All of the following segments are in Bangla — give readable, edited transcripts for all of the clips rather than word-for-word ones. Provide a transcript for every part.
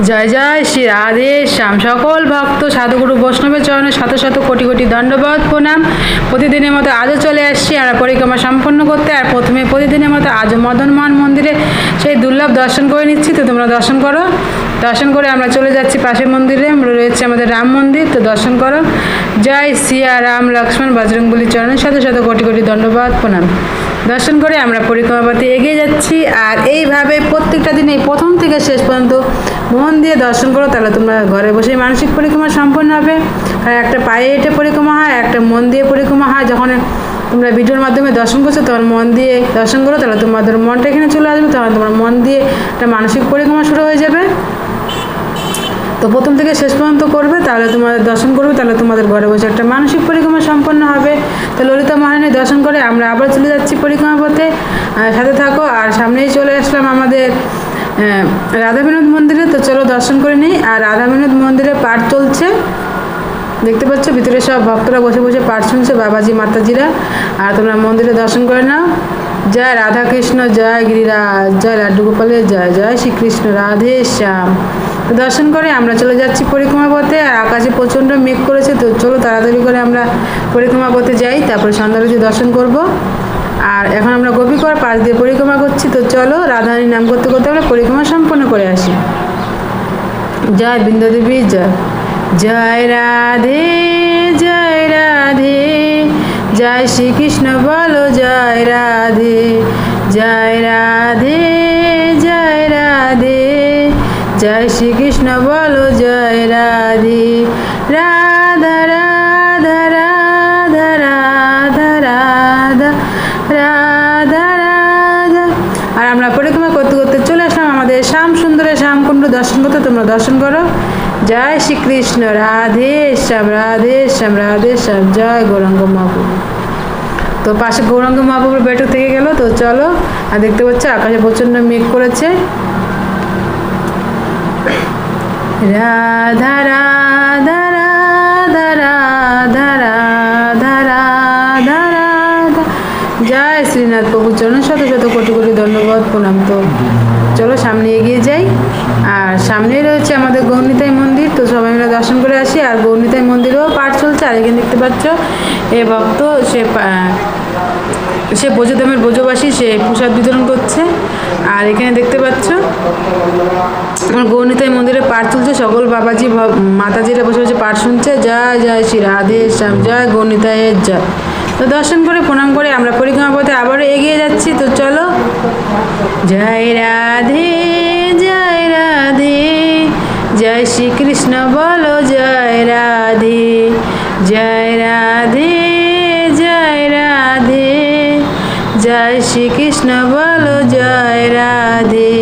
জয় জয় শ্রী রাধে শ্যাম। সকল ভক্ত সাধুগুরু বৈষ্ণবের চরণে শত শত কোটি কোটি দণ্ডবত প্রণাম। প্রতিদিনের মতো আজও চলে আসছি আমরা পরিক্রমা সম্পন্ন করতে। আর প্রথমে প্রতিদিনের মতো আজও মদনমোহন মন্দিরে সেই দুর্লভ দর্শন করে নিচ্ছি, তো তোমরা দর্শন করো। দর্শন করে আমরা চলে যাচ্ছি পাশের মন্দিরে, রয়েছে আমাদের রাম মন্দির, তো দর্শন করো। জয় সিয়া রাম লক্ষ্মণ বজরংবলীর চরণে শত শত কোটি কোটি দণ্ডবত প্রণাম। দর্শন করে আমরা পরিক্রমা পথে এগিয়ে যাচ্ছি। আর এইভাবে প্রত্যেকটা দিন এই প্রথম থেকে শেষ পর্যন্ত মন দিয়ে দর্শন করো, তাহলে তোমরা ঘরে বসেই মানসিক পরিক্রমা সম্পন্ন হবে। আর একটা পায়ে হেঁটে পরিক্রমা হয়, একটা মন দিয়ে পরিক্রমা হয়। যখন তোমরা ভিডিওর মাধ্যমে দর্শন করছো তখন মন দিয়ে দর্শন করো, তাহলে তোমাদের মনটা এখানে চলে আসবে, তখন তোমার মন দিয়ে একটা মানসিক পরিক্রমা শুরু হয়ে যাবে। তো প্রথম থেকে শেষ পর্যন্ত করবে, তাহলে তোমাদের দর্শন করবে, তাহলে তোমাদের ঘরে বসে একটা মানসিক পরিক্রমা সম্পন্ন হবে। তো ললিতা মহারানীর দর্শন করে আমরা আবার চলে যাচ্ছি পরিক্রমা পথে, সাথে থাকো। আর সামনেই চলে আসলাম আমাদের রাধা বিনোদ মন্দিরে, তো চলো দর্শন করে নিই। আর রাধা বিনোদ মন্দিরে পাঠ চলছে, দেখতে পাচ্ছ ভিতরে সব ভক্তরা বসে বসে পাঠ শুনছে, বাবাজি মাতাজিরা। আর তোমরা মন্দিরে দর্শন করে নাও। জয় রাধা কৃষ্ণ, জয় গিরিরাজ, জয় লাড্ডু গোপালের জয়, জয় শ্রীকৃষ্ণ, রাধে শ্যাম। দর্শন করে আমরা চলে যাচ্ছি পরিক্রমা পথে। আর আকাশে প্রচণ্ড মেঘ করেছে, তো চলো তাড়াতাড়ি করে আমরা পরিক্রমা পথে যাই, তারপরে সন্ধ্যারতি দর্শন করব। আর এখন আমরা গোপীকর পাশ দিয়ে পরিক্রমা করছি, তো চলো রাধারানীর নাম করতে করতে আমরা পরিক্রমা সম্পন্ন করে আসি। জয় বৃন্দাদেবী জয়। জয় রাধে জয় রাধে, জয় শ্রীকৃষ্ণ বলো জয় রাধে। জয় রাধে জয় রাধে, জয় শ্রীকৃষ্ণ বলো জয় রাধে। রাধা রাধা রাধা রাধা রাধা রাধা রাধা। আর আমরা পরিক্রমা করতে করতে চলে আসলাম আমাদের শ্যাম সুন্দরের শ্যামকুণ্ড দর্শন করতে, তোমরা দর্শন করো। জয় শ্রীকৃষ্ণ, রাধে শ্যাম, রাধে শ্যাম, রাধে শ্যাম, জয় গৌরাঙ্গ মহাপ্রভু। তো পাশে গৌরাঙ্গ মহাপ্রভুর বেটক থেকে গেল, তো চলো। আর দেখতে পাচ্ছ আকাশে প্রচণ্ড মেঘ করেছে। রাধা রাধা রাধা রাধা রাধা রাধা রাধা। জয় শ্রীনাথ প্রভুর চরণে শত শত কোটি কোটি ধন্যবাদ প্রণাম। তো চলো সামনে এগিয়ে যাই। আর সামনেই রয়েছে আমাদের গৌরনিতাই মন্দির, তো সবাই মিলে দর্শন করে আসি। আর গৌরনিতাই মন্দিরেও পাঠ চলছে। আর এখানে দেখতে পাচ্ছ এ ভক্ত সে ব্রজধামের ব্রজবাসী, সে প্রসাদ বিতরণ করছে। আর এখানে দেখতে পাচ্ছ আমার গৌরনিতাই মন্দিরে পাঠ চলছে, সকল বাবাজি মাতাজিরা বসে বসে পাঠ শুনছে। জয় জয় শ্রী রাধে শ্যাম, জয় গৌরনিতাইয়ের জয়। তো দর্শন করে প্রণাম করে আমরা পরিক্রমা পথে আবারও এগিয়ে যাচ্ছি, তো চলো। জয় রাধে জয় রাধে, জয় শ্রীকৃষ্ণ বলো জয় রাধে। জয় রাধে জয় রাধে, জয় শ্রীকৃষ্ণ বলো জয় রাধে।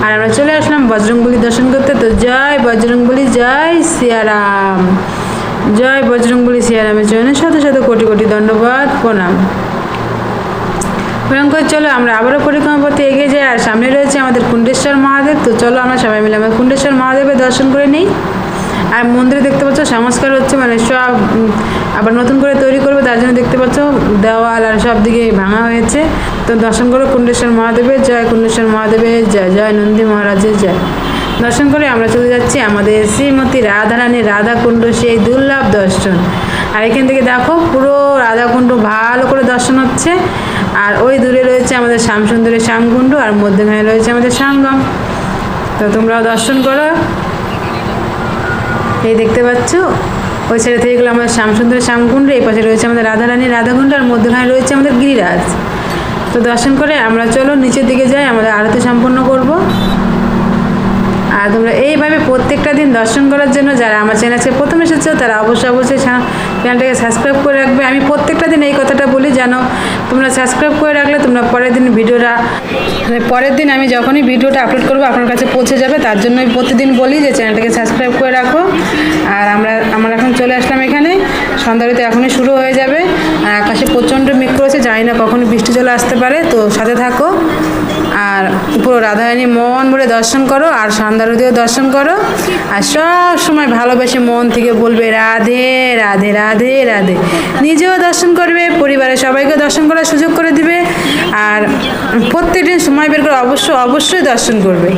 আর আমরা চলে আসলাম বজরংবলী দর্শন করতে, তো জয় বজরংবলী, জয় সিয়ারাম, জয় বজরংবলী সিয়ারামের চরণে শত শত কোটি কোটি দণ্ডবত প্রণাম। প্রণাম করে চলো আমরা আবারও পরিক্রমা পথে এগিয়ে যাই। আর সামনে রয়েছে আমাদের কুণ্ডেশ্বর মহাদেব, তো চলো আমরা সবাই মিলে আমরা কুণ্ডেশ্বর মহাদেবের দর্শন করে নিই। আর মন্দিরে দেখতে পাচ্ছ সংস্কার হচ্ছে, মানে সব আবার নতুন করে তৈরি করবে, তার জন্য দেখতে পাচ্ছ দেওয়াল আর সব দিকে ভাঙা হয়েছে। তো দর্শন করো কুণ্ডেশ্বর মহাদেবের জয়, কুণ্ডেশ্বর মহাদেবের জয়, জয় নন্দী মহারাজের জয়। দর্শন করে আমরা চলে যাচ্ছি আমাদের শ্রীমতী রাধারানীর রাধাকুণ্ড, সেই দুর্লভ দর্শন। আর এখান থেকে দেখো পুরো রাধাকুণ্ড ভালো করে দর্শন হচ্ছে। আর ওই দূরে রয়েছে আমাদের শ্যামসুন্দরের শ্যামকুণ্ড, আর মধ্যখানে রয়েছে আমাদের সঙ্গম। তো তোমরাও দর্শন করো। এই দেখতে পাচ্ছ ওই সাইডে থেকে গেলো আমাদের শ্যামসুন্দরের শ্যামকুণ্ড, এই পাশে রয়েছে আমাদের রাধারানীর রাধাকুণ্ড, আর মধ্যখানে রয়েছে আমাদের গিরিরাজ। তো দর্শন করে আমরা চলো নিচের দিকে যাই, আমাদের আরতি সম্পন্ন করব। আর তোমরা এইভাবে প্রত্যেকটা দিন দর্শন করার জন্য যারা আমার চ্যানেলকে প্রথম এসেছো তারা অবশ্যই চ্যানেলটাকে সাবস্ক্রাইব করে রাখবে। আমি প্রত্যেকটা দিন এই কথাটা বলি, যেন তোমরা সাবস্ক্রাইব করে রাখলে তোমরা পরের দিন ভিডিওটা, পরের দিন আমি যখনই ভিডিওটা আপলোড করবো আপনার কাছে পৌঁছে যাবে। তার জন্য আমি প্রতিদিন বলি যে চ্যানেলটাকে সাবস্ক্রাইব করে রাখো। আর আমরা এখন চলে আসলাম এখানে, সন্ধ্যারতি এখনই শুরু হয়ে যাবে। আর আকাশে প্রচণ্ড মেঘ করেছে, জানি না কখনই বৃষ্টি চলে আসতে পারে, তো সাথে থাকো। আর পুরো রাধারানী মন ভরে দর্শন করো, আর সন্ধ্যারতিও দর্শন করো। আর সব সময় ভালোবেসে মন থেকে বলবে রাধে রাধে রাধে রাধে। নিজেও দর্শন করবে, পরিবারের সবাইকে দর্শন করার সুযোগ করে দিবে। আর প্রত্যেকদিন সময় বের করে অবশ্যই দর্শন করবে।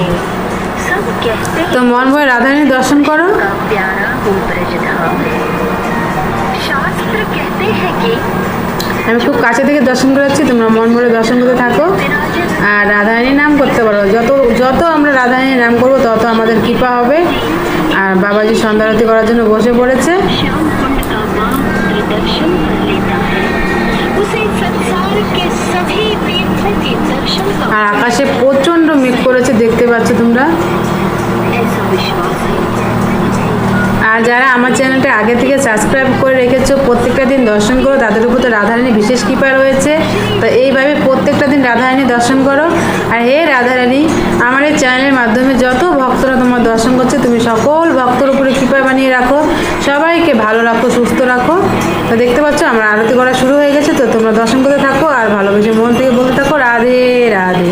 তো মন ভরে রাধারানী দর্শন করো। का प्यारा वो ब्रजधाम है। शास्त्र कहते हैं कि আমি খুব কাছে থেকে দর্শন করাচ্ছি, তোমরা মন ভরে দর্শন করতে থাকো আর রাধারানীর নাম করতে পারো। যত যত আমরা রাধারানীর নাম করবো তত আমাদের কৃপা হবে। আর বাবাজি সন্ধ্যা আরতি করার জন্য বসে পড়েছে। श्याम कुंड का मात्र दर्शन कर लेता है उसे संसार के सभी तीर्थों के दर्शन का আর আকাশে প্রচণ্ড মেঘ করেছে, দেখতে পাচ্ছ তোমরা। ऐसा विश्वास है। আর যারা আমার চ্যানেলটা আগে থেকে সাবস্ক্রাইব করে রেখেছো, প্রত্যেকটা দিন দর্শন করো, তাদের উপর তো রাধারানী বিশেষ কৃপা রয়েছে। তো এইভাবে প্রত্যেকটা দিন রাধারানী দর্শন করো। আর হে রাধারানী, আমার এই চ্যানেলের মাধ্যমে যত ভক্তরা তোমার দর্শন করছে, তুমি সকল ভক্তর উপরে কৃপা বানিয়ে রাখো, সবাইকে ভালো রাখো, সুস্থ রাখো। তো দেখতে পাচ্ছ আমরা আরতি করা শুরু হয়ে গেছে। তো তোমরা দর্শন করতে থাকো আর ভালোবেসে মন থেকে বলতে থাকো রাধে রাধে।